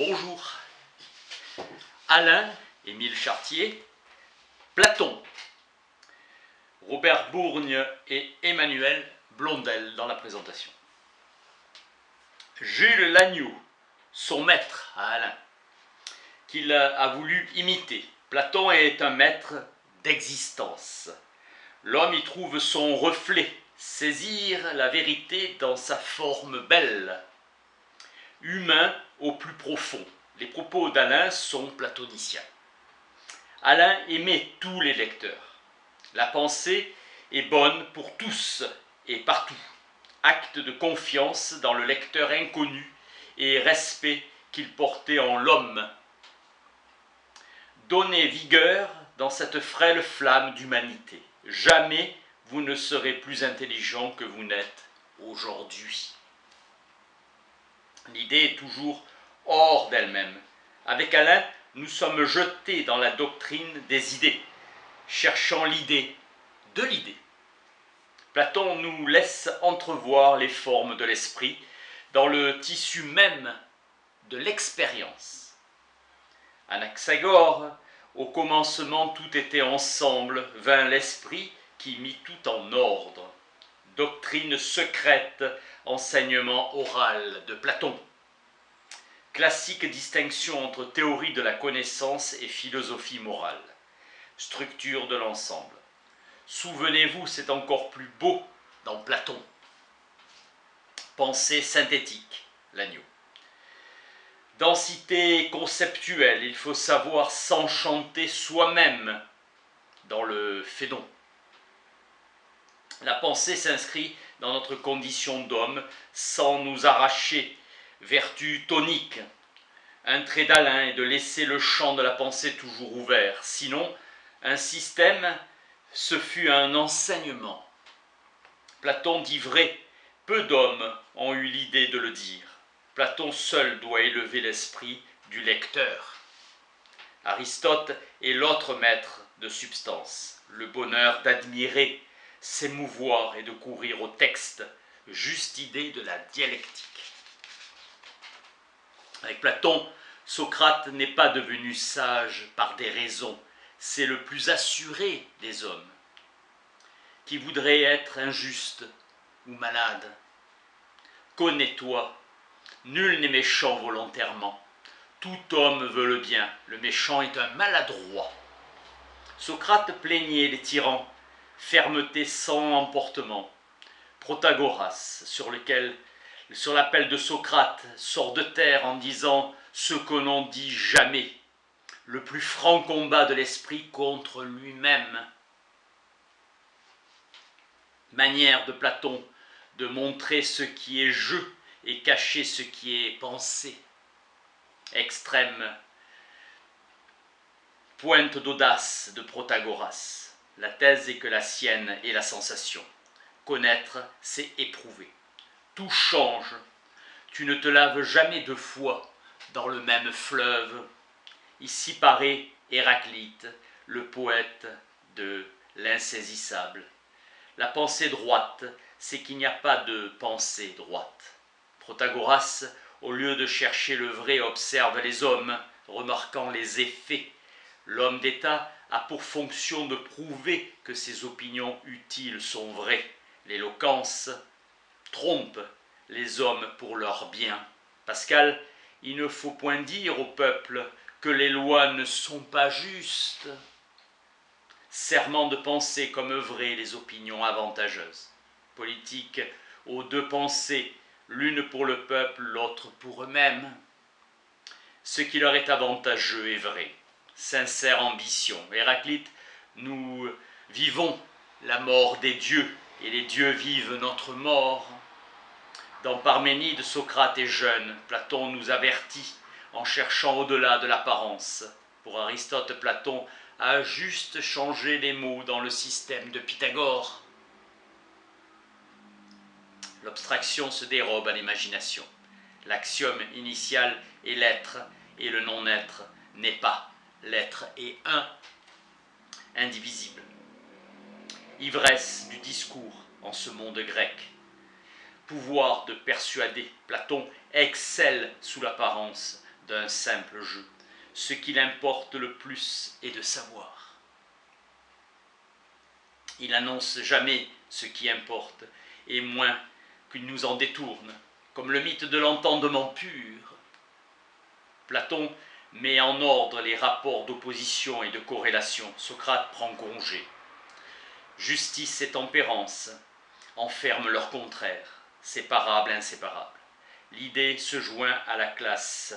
Bonjour. Alain-Émile Chartier, Platon, Robert Bourgne et Emmanuel Blondel dans la présentation. Jules Lagneau, son maître à Alain, qu'il a voulu imiter. Platon est un maître d'existence. L'homme y trouve son reflet, saisir la vérité dans sa forme belle. Humain au plus profond. Les propos d'Alain sont platoniciens. Alain aimait tous les lecteurs. La pensée est bonne pour tous et partout. Acte de confiance dans le lecteur inconnu et respect qu'il portait en l'homme. Donnez vigueur dans cette frêle flamme d'humanité. Jamais vous ne serez plus intelligent que vous n'êtes aujourd'hui. L'idée est toujours hors d'elle-même. Avec Alain, nous sommes jetés dans la doctrine des idées, cherchant l'idée de l'idée. Platon nous laisse entrevoir les formes de l'esprit dans le tissu même de l'expérience. Anaxagore, au commencement tout était ensemble, vint l'esprit qui mit tout en ordre. Doctrine secrète, enseignement oral de Platon. Classique distinction entre théorie de la connaissance et philosophie morale. Structure de l'ensemble. Souvenez-vous, c'est encore plus beau dans Platon. Pensée synthétique, Lagneau. Densité conceptuelle, il faut savoir s'enchanter soi-même dans le Phédon. La pensée s'inscrit dans notre condition d'homme sans nous arracher. Vertu tonique. Un trait d'Alain est de laisser le champ de la pensée toujours ouvert. Sinon, un système, ce fut un enseignement. Platon dit vrai, peu d'hommes ont eu l'idée de le dire. Platon seul doit élever l'esprit du lecteur. Aristote est l'autre maître de substance, le bonheur d'admirer, s'émouvoir et de courir au texte, juste idée de la dialectique. Avec Platon, Socrate n'est pas devenu sage par des raisons, c'est le plus assuré des hommes, qui voudrait être injuste ou malade. Connais-toi, nul n'est méchant volontairement, tout homme veut le bien, le méchant est un maladroit. Socrate plaignait les tyrans, fermeté sans emportement. Protagoras, sur l'appel de Socrate, sort de terre en disant ce que l'on dit jamais, le plus franc combat de l'esprit contre lui-même. Manière de Platon de montrer ce qui est jeu et cacher ce qui est pensée. Extrême pointe d'audace de Protagoras. La thèse est que la sienne est la sensation. Connaître, c'est éprouver. Tout change. Tu ne te laves jamais deux fois dans le même fleuve. Ici paraît Héraclite, le poète de l'insaisissable. La pensée droite, c'est qu'il n'y a pas de pensée droite. Protagoras, au lieu de chercher le vrai, observe les hommes, remarquant les effets. L'homme d'État a pour fonction de prouver que ses opinions utiles sont vraies. L'éloquence trompe les hommes pour leur bien. Pascal, il ne faut point dire au peuple que les lois ne sont pas justes. Serment de penser comme vraies les opinions avantageuses. Politique aux deux pensées, l'une pour le peuple, l'autre pour eux-mêmes. Ce qui leur est avantageux est vrai. Sincère ambition. Héraclite, nous vivons la mort des dieux et les dieux vivent notre mort. Dans Parménide, Socrate est jeune. Platon nous avertit en cherchant au-delà de l'apparence. Pour Aristote, Platon a juste changé les mots dans le système de Pythagore. L'abstraction se dérobe à l'imagination. L'axiome initial est l'être et le non-être n'est pas. L'être est un, indivisible. Ivresse du discours en ce monde grec. Pouvoir de persuader. Platon excelle sous l'apparence d'un simple jeu. Ce qu'il importe le plus est de savoir. Il n'annonce jamais ce qui importe, et moins qu'il nous en détourne, comme le mythe de l'entendement pur. Platon met en ordre les rapports d'opposition et de corrélation. Socrate prend congé. Justice et tempérance enferment leur contraire, séparables, inséparables. L'idée se joint à la classe,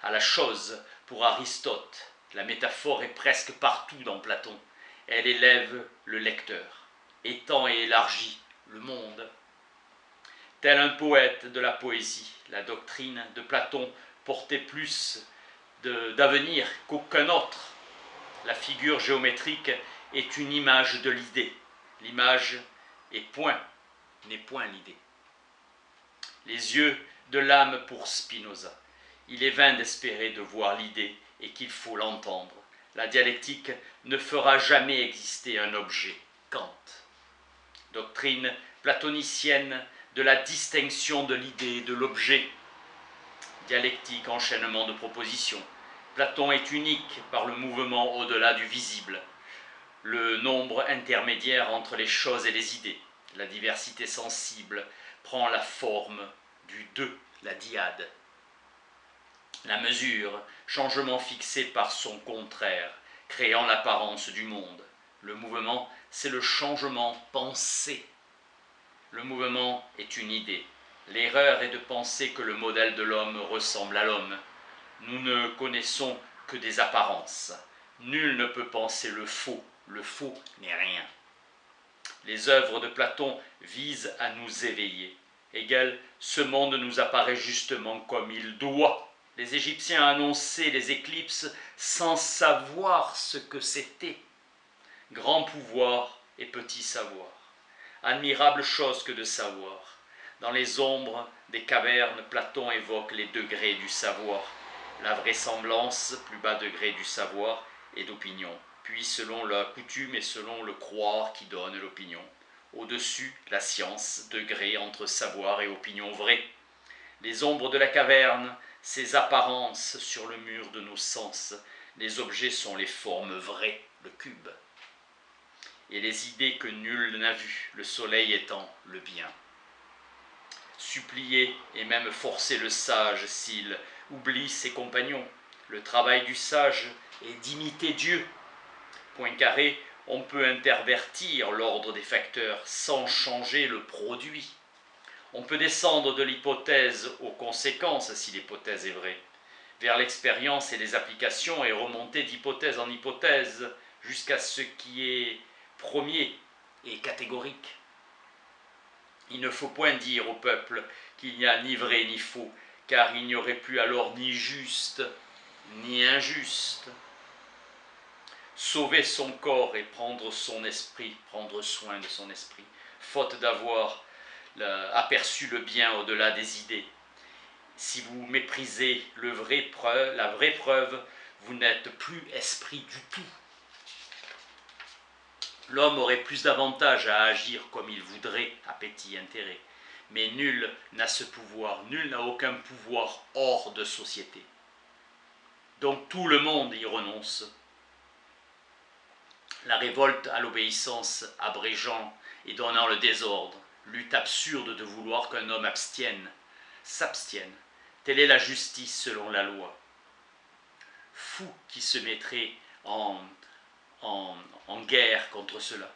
à la chose. Pour Aristote, la métaphore est presque partout dans Platon. Elle élève le lecteur, étend et élargit le monde. Tel un poète de la poésie, la doctrine de Platon portait plus d'avenir qu'aucun autre. La figure géométrique est une image de l'idée. L'image n'est point l'idée. Les yeux de l'âme pour Spinoza. Il est vain d'espérer de voir l'idée et qu'il faut l'entendre. La dialectique ne fera jamais exister un objet. Kant. Doctrine platonicienne de la distinction de l'idée et de l'objet. Dialectique, enchaînement de propositions. Platon est unique par le mouvement au-delà du visible, le nombre intermédiaire entre les choses et les idées. La diversité sensible prend la forme du deux, la dyade. La mesure, changement fixé par son contraire, créant l'apparence du monde. Le mouvement, c'est le changement pensé. Le mouvement est une idée. L'erreur est de penser que le modèle de l'homme ressemble à l'homme. Nous ne connaissons que des apparences. Nul ne peut penser le faux n'est rien. Les œuvres de Platon visent à nous éveiller. Hegel, ce monde nous apparaît justement comme il doit. Les Égyptiens annonçaient les éclipses sans savoir ce que c'était. Grand pouvoir et petit savoir. Admirable chose que de savoir. Dans les ombres des cavernes, Platon évoque les degrés du savoir. La vraisemblance, plus bas degré du savoir et d'opinion. Puis selon la coutume et selon le croire qui donne l'opinion. Au-dessus, la science, degré entre savoir et opinion vraie. Les ombres de la caverne, ces apparences sur le mur de nos sens. Les objets sont les formes vraies, le cube. Et les idées que nul n'a vues, le soleil étant le bien. Supplier et même forcer le sage s'il oublie ses compagnons. Le travail du sage est d'imiter Dieu. Poincaré, on peut intervertir l'ordre des facteurs sans changer le produit. On peut descendre de l'hypothèse aux conséquences si l'hypothèse est vraie, vers l'expérience et les applications et remonter d'hypothèse en hypothèse jusqu'à ce qui est premier et catégorique. Il ne faut point dire au peuple qu'il n'y a ni vrai ni faux, car il n'y aurait plus alors ni juste ni injuste. Sauver son corps et prendre son esprit, prendre soin de son esprit, faute d'avoir aperçu le bien au-delà des idées. Si vous méprisez la vraie preuve, vous n'êtes plus esprit du tout. L'homme aurait plus d'avantage à agir comme il voudrait, appétit, intérêt. Mais nul n'a ce pouvoir, nul n'a aucun pouvoir hors de société. Donc tout le monde y renonce. La révolte à l'obéissance, abrégeant et donnant le désordre, lutte absurde de vouloir qu'un homme s'abstienne. Telle est la justice selon la loi. Fou qui se mettrait en guerre contre cela.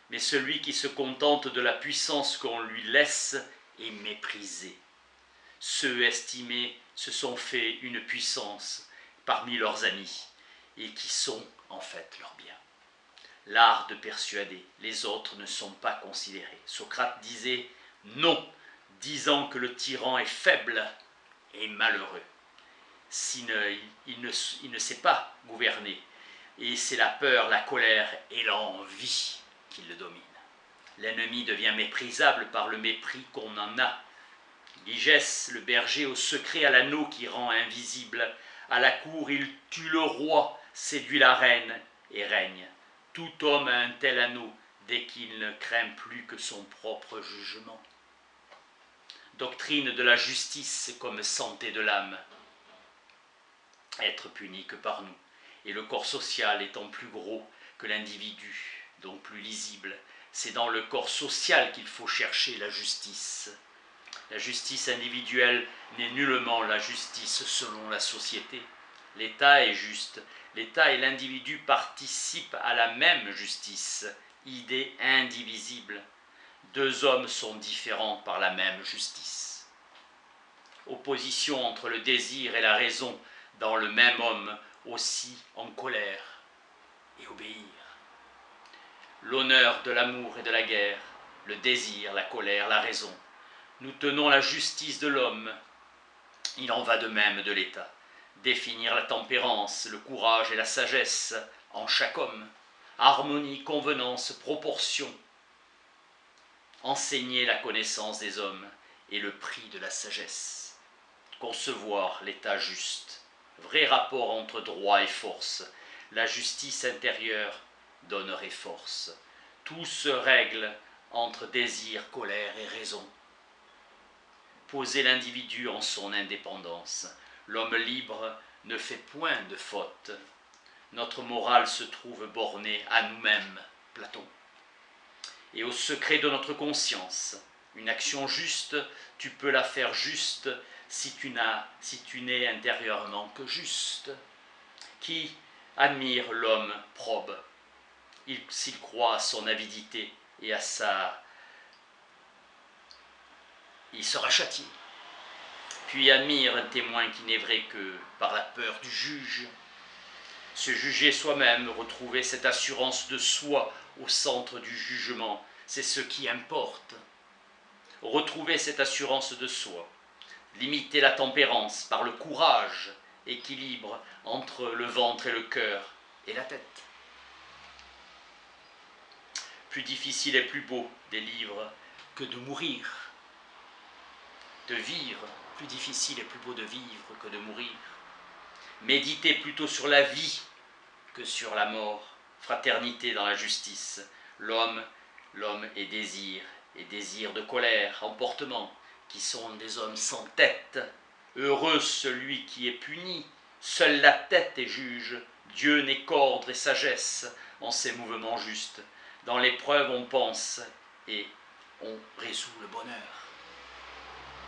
Mais celui qui se contente de la puissance qu'on lui laisse est méprisé. Ceux estimés se sont fait une puissance parmi leurs amis et qui sont en fait leurs biens. L'art de persuader, les autres ne sont pas considérés. Socrate disait non, disant que le tyran est faible et malheureux. Il ne sait pas gouverner. Et c'est la peur, la colère et l'envie qui le dominent. L'ennemi devient méprisable par le mépris qu'on en a. Ligès, le berger au secret à l'anneau qui rend invisible. À la cour, il tue le roi, séduit la reine et règne. Tout homme a un tel anneau dès qu'il ne craint plus que son propre jugement. Doctrine de la justice comme santé de l'âme. être puni que par nous. Et le corps social étant plus gros que l'individu, donc plus lisible, c'est dans le corps social qu'il faut chercher la justice. La justice individuelle n'est nullement la justice selon la société. L'État est juste. L'État et l'individu participent à la même justice, idée indivisible. Deux hommes sont différents par la même justice. Opposition entre le désir et la raison dans le même homme, aussi en colère et obéir. L'honneur de l'amour et de la guerre, le désir, la colère, la raison. Nous tenons la justice de l'homme. Il en va de même de l'État. Définir la tempérance, le courage et la sagesse en chaque homme. Harmonie, convenance, proportion. Enseigner la connaissance des hommes et le prix de la sagesse. Concevoir l'État juste. Vrai rapport entre droit et force. La justice intérieure donnerait force. Tout se règle entre désir, colère et raison. Poser l'individu en son indépendance. L'homme libre ne fait point de faute. Notre morale se trouve bornée à nous-mêmes, Platon. Et au secret de notre conscience. Une action juste, tu peux la faire juste si tu n'es intérieurement que juste. Qui admire l'homme probe, s'il croit à son avidité et à il sera châtié. Puis admire un témoin qui n'est vrai que par la peur du juge. Se juger soi-même, retrouver cette assurance de soi au centre du jugement, c'est ce qui importe. Retrouver cette assurance de soi, limiter la tempérance par le courage, équilibre entre le ventre et le cœur et la tête. Plus difficile et plus beau des livres que de mourir. De vivre, plus difficile et plus beau de vivre que de mourir. Méditer plutôt sur la vie que sur la mort. Fraternité dans la justice. L'homme est désir de colère, emportement, qui sont des hommes sans tête. Heureux celui qui est puni, seule la tête est juge. Dieu n'est qu'ordre et sagesse en ses mouvements justes. Dans l'épreuve on pense et on résout le bonheur.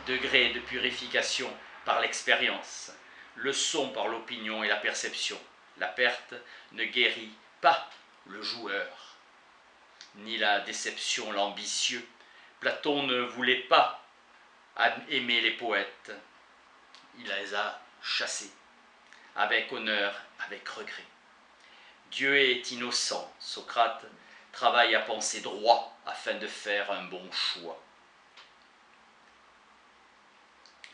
Degré de purification par l'expérience, leçon par l'opinion et la perception. La perte ne guérit pas le joueur, ni la déception l'ambitieux. Platon ne voulait pas aimer les poètes, il les a chassés, avec honneur, avec regret. Dieu est innocent, Socrate travaille à penser droit afin de faire un bon choix.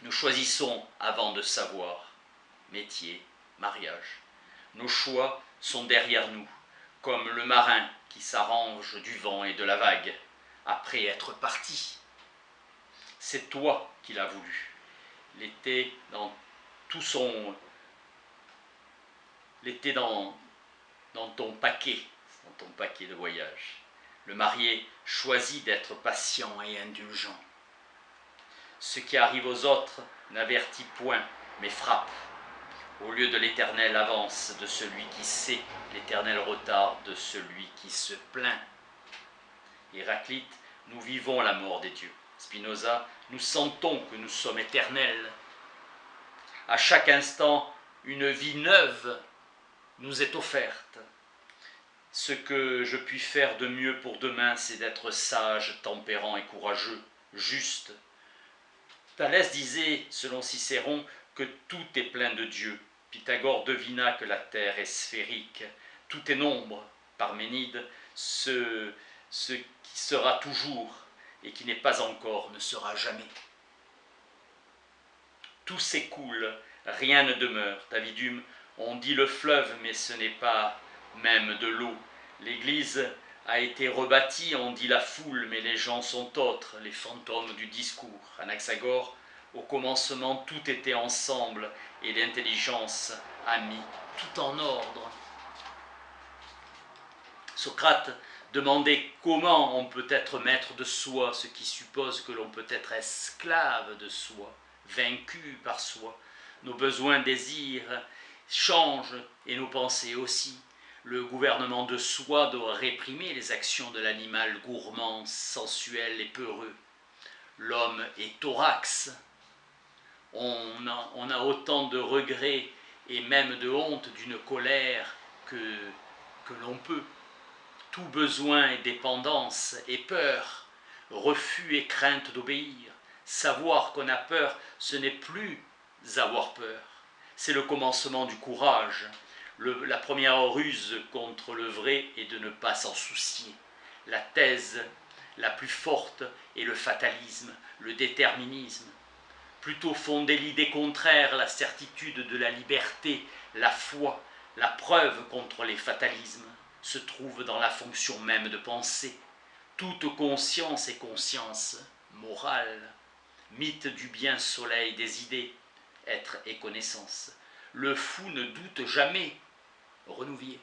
Nous choisissons avant de savoir, métier, mariage. Nos choix sont derrière nous, comme le marin qui s'arrange du vent et de la vague, après être parti. C'est toi qui l'as voulu. L'été dans ton paquet de voyage. Le marié choisit d'être patient et indulgent. Ce qui arrive aux autres n'avertit point, mais frappe. Au lieu de l'éternel avance de celui qui sait, l'éternel retard de celui qui se plaint. Héraclite, nous vivons la mort des dieux. Spinoza, nous sentons que nous sommes éternels. À chaque instant, une vie neuve nous est offerte. Ce que je puis faire de mieux pour demain, c'est d'être sage, tempérant et courageux, juste. Thalès disait, selon Cicéron, que tout est plein de Dieu. Pythagore devina que la terre est sphérique. Tout est nombre. Parménide, ce qui sera toujours et qui n'est pas encore ne sera jamais. Tout s'écoule, rien ne demeure. David Hume, on dit le fleuve, mais ce n'est pas même de l'eau. L'église a été rebâtie, on dit la foule, mais les gens sont autres, les fantômes du discours. Anaxagore, au commencement, tout était ensemble, et l'intelligence a mis tout en ordre. Socrate demandait comment on peut être maître de soi, ce qui suppose que l'on peut être esclave de soi, vaincu par soi. Nos besoins, désirs change et nos pensées aussi. Le gouvernement de soi doit réprimer les actions de l'animal gourmand, sensuel et peureux. L'homme est thorax. On a autant de regrets et même de honte d'une colère que l'on peut. Tout besoin et dépendance et peur, refus et crainte d'obéir. Savoir qu'on a peur, ce n'est plus avoir peur. C'est le commencement du courage. La première ruse contre le vrai est de ne pas s'en soucier. La thèse la plus forte est le fatalisme, le déterminisme. Plutôt fonder l'idée contraire, la certitude de la liberté, la foi, la preuve contre les fatalismes, se trouve dans la fonction même de penser. Toute conscience est conscience morale, mythe du bien soleil des idées, être et connaissance. Le fou ne doute jamais, Renouvier.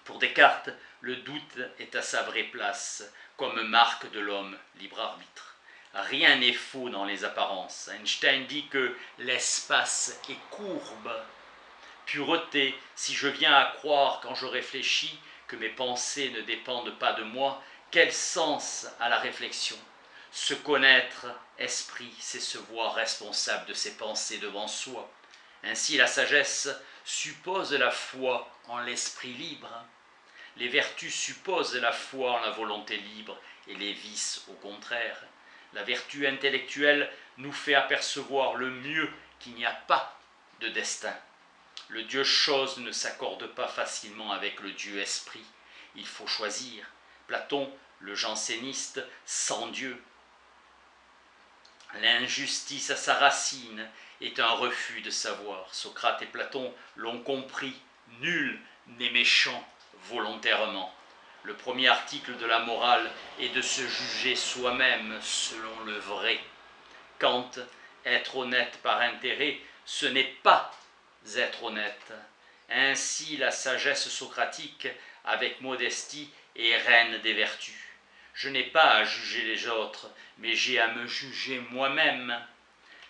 Pour Descartes, le doute est à sa vraie place, comme marque de l'homme, libre arbitre. Rien n'est faux dans les apparences. Einstein dit que l'espace est courbe. Pureté, si je viens à croire quand je réfléchis que mes pensées ne dépendent pas de moi, quel sens à la réflexion? Se connaître, esprit, c'est se voir responsable de ses pensées devant soi. Ainsi la sagesse suppose la foi en l'esprit libre. Les vertus supposent la foi en la volonté libre et les vices au contraire. La vertu intellectuelle nous fait apercevoir le mieux qu'il n'y a pas de destin. Le Dieu chose ne s'accorde pas facilement avec le Dieu esprit. Il faut choisir. Platon, le janséniste, sans Dieu. L'injustice à sa racine est un refus de savoir. Socrate et Platon l'ont compris. Nul n'est méchant volontairement. Le premier article de la morale est de se juger soi-même selon le vrai. Kant, être honnête par intérêt, ce n'est pas être honnête. Ainsi la sagesse socratique, avec modestie, est reine des vertus. Je n'ai pas à juger les autres, mais j'ai à me juger moi-même.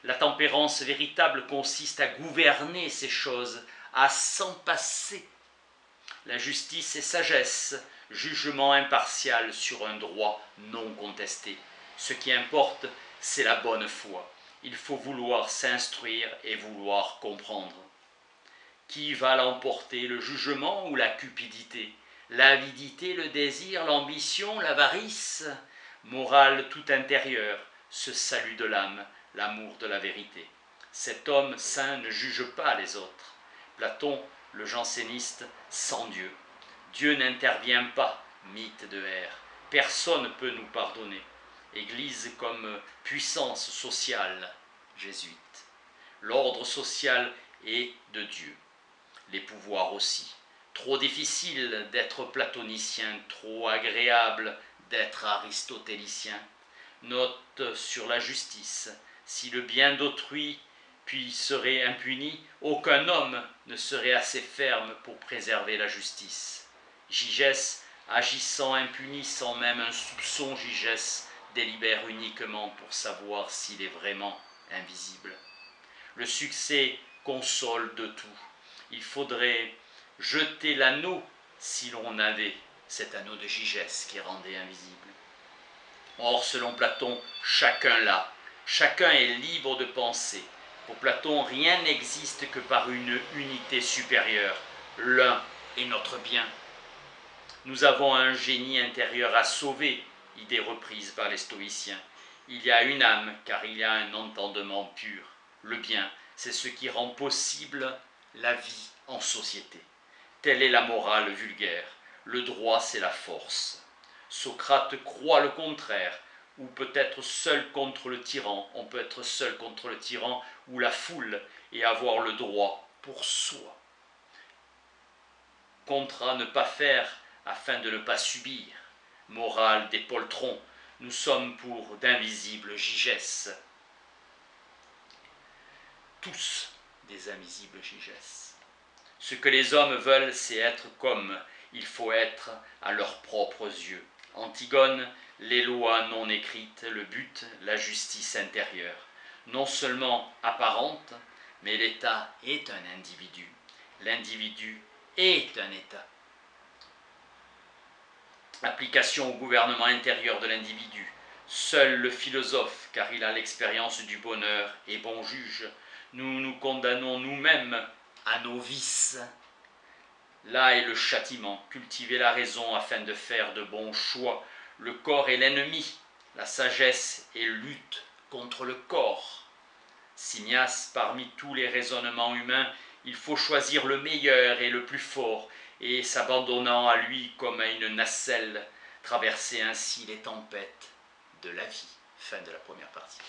La tempérance véritable consiste à gouverner ces choses, à s'en passer. La justice est sagesse, jugement impartial sur un droit non contesté. Ce qui importe, c'est la bonne foi. Il faut vouloir s'instruire et vouloir comprendre. Qui va l'emporter, le jugement ou la cupidité? L'avidité, le désir, l'ambition, l'avarice? Morale tout intérieure, ce salut de l'âme, l'amour de la vérité. Cet homme saint ne juge pas les autres. Platon, le janséniste, sans Dieu. Dieu n'intervient pas, mythe de R. Personne ne peut nous pardonner. Église comme puissance sociale, jésuite. L'ordre social est de Dieu. Les pouvoirs aussi. Trop difficile d'être platonicien, trop agréable d'être aristotélicien. Note sur la justice. Si le bien d'autrui puis serait impuni, aucun homme ne serait assez ferme pour préserver la justice. Gigès, agissant impuni sans même un soupçon, Gigès délibère uniquement pour savoir s'il est vraiment invisible. Le succès console de tout. Il faudrait jeter l'anneau si l'on avait cet anneau de Gigès qui rendait invisible. Or, selon Platon, chacun l'a. Chacun est libre de penser. Pour Platon, rien n'existe que par une unité supérieure. L'un est notre bien. Nous avons un génie intérieur à sauver, idée reprise par les stoïciens. Il y a une âme, car il y a un entendement pur. Le bien, c'est ce qui rend possible la vie en société. Telle est la morale vulgaire. Le droit, c'est la force. Socrate croit le contraire, ou peut-être seul contre le tyran. On peut être seul contre le tyran ou la foule et avoir le droit pour soi. Contre à ne pas faire afin de ne pas subir. Morale des poltrons. Nous sommes pour d'invisibles Gigès. Tous des invisibles Gigès. Ce que les hommes veulent, c'est être comme il faut être à leurs propres yeux. Antigone, les lois non écrites, le but, la justice intérieure. Non seulement apparente, Mais l'État est un individu. L'individu est un État. Application au gouvernement intérieur de l'individu. Seul le philosophe, car il a l'expérience du bonheur, est bon juge. Nous nous condamnons nous-mêmes à nos vices. Là est le châtiment. Cultiver la raison afin de faire de bons choix. Le corps est l'ennemi. La sagesse est lutte contre le corps. Signasse, parmi tous les raisonnements humains, il faut choisir le meilleur et le plus fort, et s'abandonnant à lui comme à une nacelle, traverser ainsi les tempêtes de la vie. Fin de la première partie.